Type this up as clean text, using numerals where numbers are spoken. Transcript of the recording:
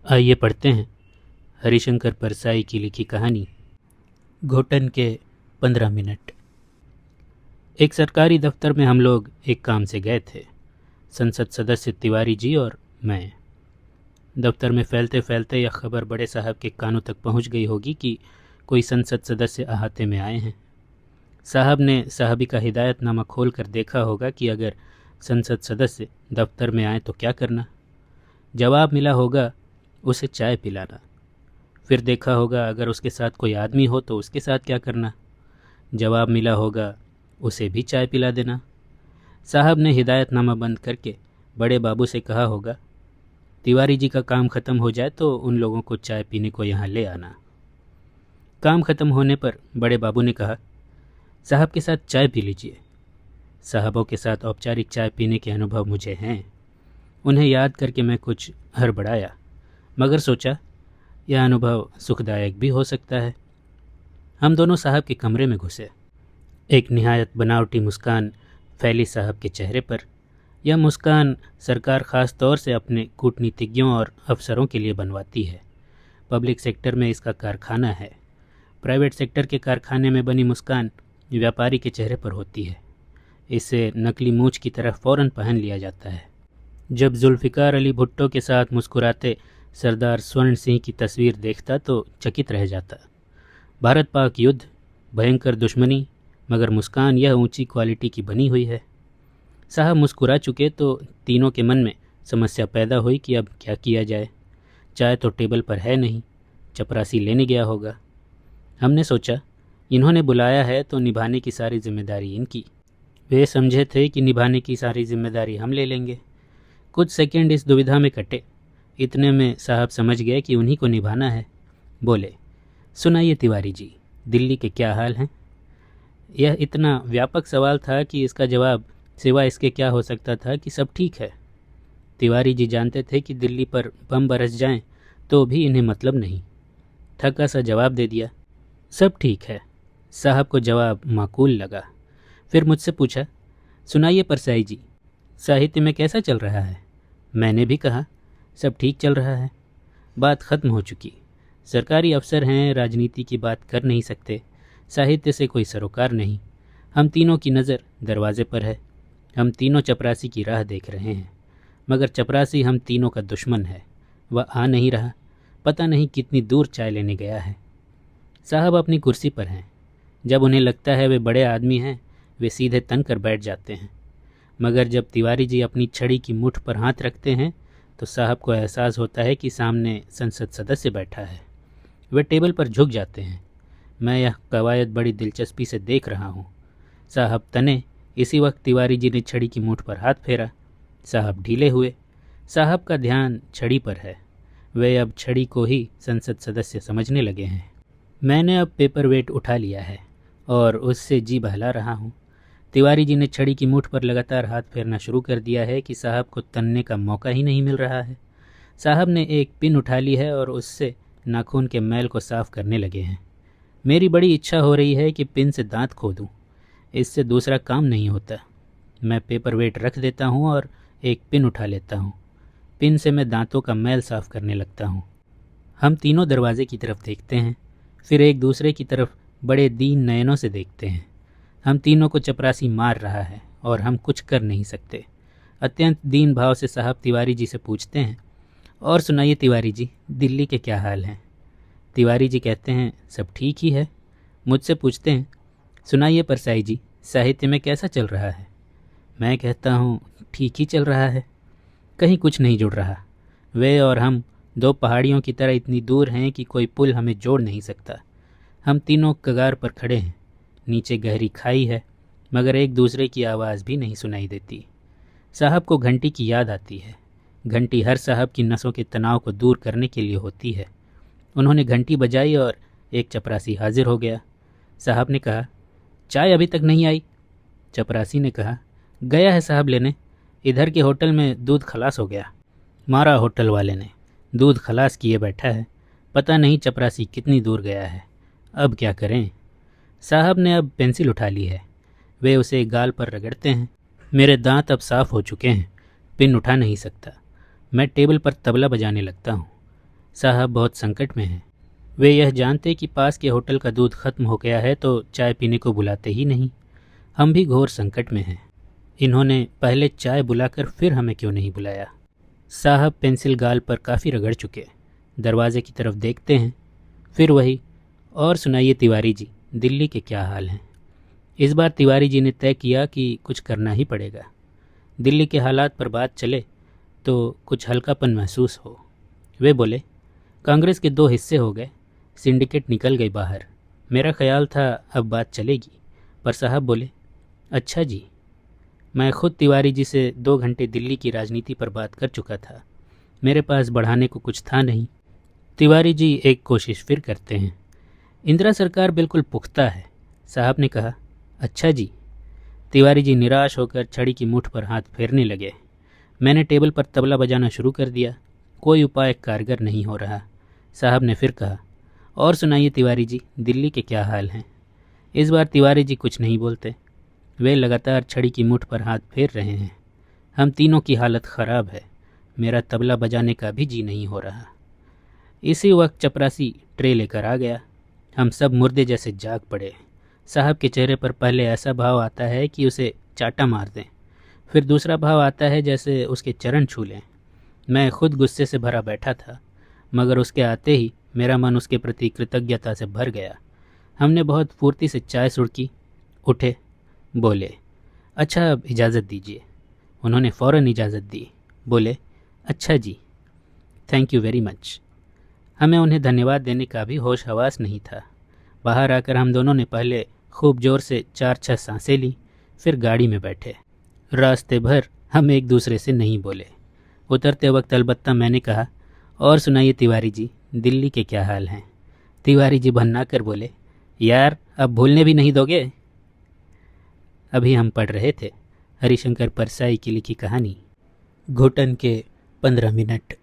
आइए पढ़ते हैं हरिशंकर परसाई की लिखी कहानी घोटन के 15 मिनट। एक सरकारी दफ्तर में हम लोग एक काम से गए थे, संसद सदस्य तिवारी जी और मैं। दफ्तर में फैलते फैलते यह खबर बड़े साहब के कानों तक पहुंच गई होगी कि कोई संसद सदस्य अहाते में आए हैं। साहब ने साहबी का हिदायतनामा खोल कर देखा होगा कि अगर संसद सदस्य दफ्तर में आए तो क्या करना। जवाब मिला होगा उसे चाय पिलाना। फिर देखा होगा अगर उसके साथ कोई आदमी हो तो उसके साथ क्या करना। जवाब मिला होगा उसे भी चाय पिला देना। साहब ने हिदायतनामा बंद करके बड़े बाबू से कहा होगा, तिवारी जी का काम ख़त्म हो जाए तो उन लोगों को चाय पीने को यहाँ ले आना। काम ख़त्म होने पर बड़े बाबू ने कहा, साहब के साथ चाय पी लीजिए। साहबों के साथ औपचारिक चाय पीने के अनुभव मुझे हैं। उन्हें याद करके मैं कुछ हड़बड़ाया, मगर सोचा यह अनुभव सुखदायक भी हो सकता है। हम दोनों साहब के कमरे में घुसे। एक निहायत बनावटी मुस्कान फैली साहब के चेहरे पर। यह मुस्कान सरकार ख़ास तौर से अपने कूटनीतिज्ञों और अफसरों के लिए बनवाती है। पब्लिक सेक्टर में इसका कारखाना है। प्राइवेट सेक्टर के कारखाने में बनी मुस्कान व्यापारी के चेहरे पर होती है। इसे नकली मूंछ की तरह फ़ौरन पहन लिया जाता है। जब जुल्फ़िकार अली भुट्टो के साथ मुस्कुराते सरदार स्वर्ण सिंह की तस्वीर देखता तो चकित रह जाता। भारत पाक युद्ध, भयंकर दुश्मनी, मगर मुस्कान यह ऊंची क्वालिटी की बनी हुई है। साहब मुस्कुरा चुके तो तीनों के मन में समस्या पैदा हुई कि अब क्या किया जाए। चाय तो टेबल पर है नहीं, चपरासी लेने गया होगा। हमने सोचा इन्होंने बुलाया है तो निभाने की सारी जिम्मेदारी इनकी। वे समझे थे कि निभाने की सारी जिम्मेदारी हम ले लेंगे। कुछ सेकंड इस दुविधा में कटे। इतने में साहब समझ गए कि उन्हीं को निभाना है। बोले, सुनाइए तिवारी जी, दिल्ली के क्या हाल हैं? यह इतना व्यापक सवाल था कि इसका जवाब सिवा इसके क्या हो सकता था कि सब ठीक है। तिवारी जी जानते थे कि दिल्ली पर बम बरस जाएं तो भी इन्हें मतलब नहीं। थका सा जवाब दे दिया, सब ठीक है। साहब को जवाब माकूल लगा। फिर मुझसे पूछा, सुनाइए परसाई जी, साहित्य में कैसा चल रहा है? मैंने भी कहा, सब ठीक चल रहा है। बात ख़त्म हो चुकी। सरकारी अफसर हैं, राजनीति की बात कर नहीं सकते। साहित्य से कोई सरोकार नहीं। हम तीनों की नज़र दरवाजे पर है। हम तीनों चपरासी की राह देख रहे हैं, मगर चपरासी हम तीनों का दुश्मन है। वह आ नहीं रहा। पता नहीं कितनी दूर चाय लेने गया है। साहब अपनी कुर्सी पर हैं। जब उन्हें लगता है वे बड़े आदमी हैं, वे सीधे तन कर बैठ जाते हैं। मगर जब तिवारी जी अपनी छड़ी की मुठ पर हाथ रखते हैं तो साहब को एहसास होता है कि सामने संसद सदस्य बैठा है। वे टेबल पर झुक जाते हैं। मैं यह कवायद बड़ी दिलचस्पी से देख रहा हूँ। साहब तने, इसी वक्त तिवारी जी ने छड़ी की मुठ पर हाथ फेरा। साहब ढीले हुए। साहब का ध्यान छड़ी पर है। वे अब छड़ी को ही संसद सदस्य समझने लगे हैं। मैंने अब पेपर वेट उठा लिया है और उससे जी बहला रहा हूँ। तिवारी जी ने छड़ी की मुठ पर लगातार हाथ फेरना शुरू कर दिया है कि साहब को तनने का मौका ही नहीं मिल रहा है। साहब ने एक पिन उठा ली है और उससे नाखून के मैल को साफ करने लगे हैं। मेरी बड़ी इच्छा हो रही है कि पिन से दांत खोदूं। इससे दूसरा काम नहीं होता। मैं पेपर वेट रख देता हूं और एक पिन उठा लेता हूं। पिन से मैं दांतों का मैल साफ करने लगता हूं। हम तीनों दरवाजे की तरफ देखते हैं, फिर एक दूसरे की तरफ बड़े दीन नयनों से देखते हैं। हम तीनों को चपरासी मार रहा है और हम कुछ कर नहीं सकते। अत्यंत दीन भाव से साहब तिवारी जी से पूछते हैं, और सुनाइए तिवारी जी, दिल्ली के क्या हाल हैं? तिवारी जी कहते हैं, सब ठीक ही है। मुझसे पूछते हैं, सुनाइए परसाई जी, साहित्य में कैसा चल रहा है? मैं कहता हूँ, ठीक ही चल रहा है। कहीं कुछ नहीं जुड़ रहा। वे और हम दो पहाड़ियों की तरह इतनी दूर हैं कि कोई पुल हमें जोड़ नहीं सकता। हम तीनों कगार पर खड़े हैं। नीचे गहरी खाई है, मगर एक दूसरे की आवाज़ भी नहीं सुनाई देती। साहब को घंटी की याद आती है। घंटी हर साहब की नसों के तनाव को दूर करने के लिए होती है। उन्होंने घंटी बजाई और एक चपरासी हाजिर हो गया। साहब ने कहा, चाय अभी तक नहीं आई? चपरासी ने कहा, गया है साहब लेने। इधर के होटल में दूध खलास हो गया। मारा होटल वाले ने। दूध खलास किए बैठा है। पता नहीं चपरासी कितनी दूर गया है। अब क्या करें? साहब ने अब पेंसिल उठा ली है। वे उसे गाल पर रगड़ते हैं। मेरे दांत अब साफ हो चुके हैं। पिन उठा नहीं सकता। मैं टेबल पर तबला बजाने लगता हूँ। साहब बहुत संकट में हैं। वे यह जानते कि पास के होटल का दूध खत्म हो गया है तो चाय पीने को बुलाते ही नहीं। हम भी घोर संकट में हैं। इन्होंने पहले चाय बुलाकर फिर हमें क्यों नहीं बुलाया। साहब पेंसिल गाल पर काफ़ी रगड़ चुके दरवाजे की तरफ देखते हैं, फिर वही, और सुनाइए तिवारी जी, दिल्ली के क्या हाल हैं। इस बार तिवारी जी ने तय किया कि कुछ करना ही पड़ेगा। दिल्ली के हालात पर बात चले तो कुछ हल्कापन महसूस हो। वे बोले, कांग्रेस के 2 हिस्से हो गए, सिंडिकेट निकल गई बाहर। मेरा ख्याल था अब बात चलेगी, पर साहब बोले, अच्छा जी। मैं खुद तिवारी जी से 2 घंटे दिल्ली की राजनीति पर बात कर चुका था। मेरे पास बढ़ाने को कुछ था नहीं। तिवारी जी एक कोशिश फिर करते हैं। इंदिरा सरकार बिल्कुल पुख्ता है। साहब ने कहा, अच्छा जी। तिवारी जी निराश होकर छड़ी की मुठ पर हाथ फेरने लगे। मैंने टेबल पर तबला बजाना शुरू कर दिया। कोई उपाय कारगर नहीं हो रहा। साहब ने फिर कहा, और सुनाइए तिवारी जी, दिल्ली के क्या हाल हैं। इस बार तिवारी जी कुछ नहीं बोलते। वे लगातार छड़ी की मुठ पर हाथ फेर रहे हैं। हम तीनों की हालत ख़राब है। मेरा तबला बजाने का भी जी नहीं हो रहा। इसी वक्त चपरासी ट्रे लेकर आ गया। हम सब मुर्दे जैसे जाग पड़े। साहब के चेहरे पर पहले ऐसा भाव आता है कि उसे चाटा मार दें, फिर दूसरा भाव आता है जैसे उसके चरण छू लें। मैं खुद गुस्से से भरा बैठा था, मगर उसके आते ही मेरा मन उसके प्रति कृतज्ञता से भर गया। हमने बहुत फुर्ती से चाय सुड़की, उठे, बोले, अच्छा अब इजाज़त दीजिए। उन्होंने फ़ौरन इजाज़त दी, बोले, अच्छा जी, थैंक यू वेरी मच। हमें उन्हें धन्यवाद देने का भी होश हवास नहीं था। बाहर आकर हम दोनों ने पहले खूब ज़ोर से 4-6 सांसें ली, फिर गाड़ी में बैठे। रास्ते भर हम एक दूसरे से नहीं बोले। उतरते वक्त अलबत्ता मैंने कहा, और सुनाइए तिवारी जी, दिल्ली के क्या हाल हैं। तिवारी जी भन्ना कर बोले, यार अब भूलने भी नहीं दोगे। अभी हम पढ़ रहे थे हरिशंकर परसाई की लिखी कहानी घुटन के 15 मिनट।